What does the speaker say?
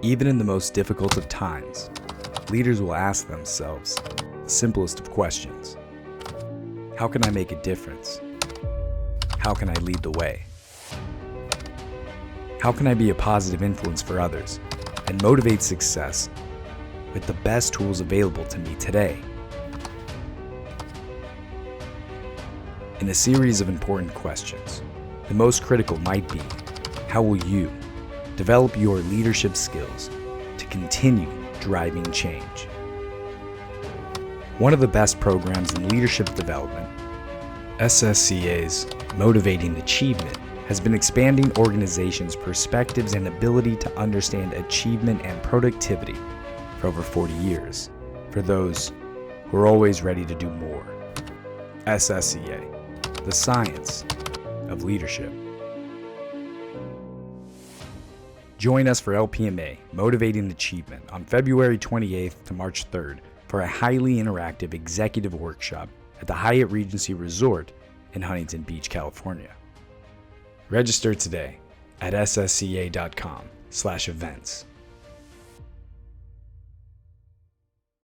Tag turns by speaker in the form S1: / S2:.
S1: Even in the most difficult of times, leaders will ask themselves the simplest of questions. How can I make a difference? How can I lead the way? How can I be a positive influence for others and motivate success with the best tools available to me today? In a series of important questions, the most critical might be, how will you develop your leadership skills to continue driving change? One of the best programs in leadership development, SSCA's Motivating Achievement, has been expanding organizations' perspectives and ability to understand achievement and productivity for over 40 years, for those who are always ready to do more. SSCA, the science of leadership. Join us for LPMA, Motivating Achievement, on February 28th to March 3rd for a highly interactive executive workshop at the Hyatt Regency Resort in Huntington Beach, California. Register today at ssca.com/events.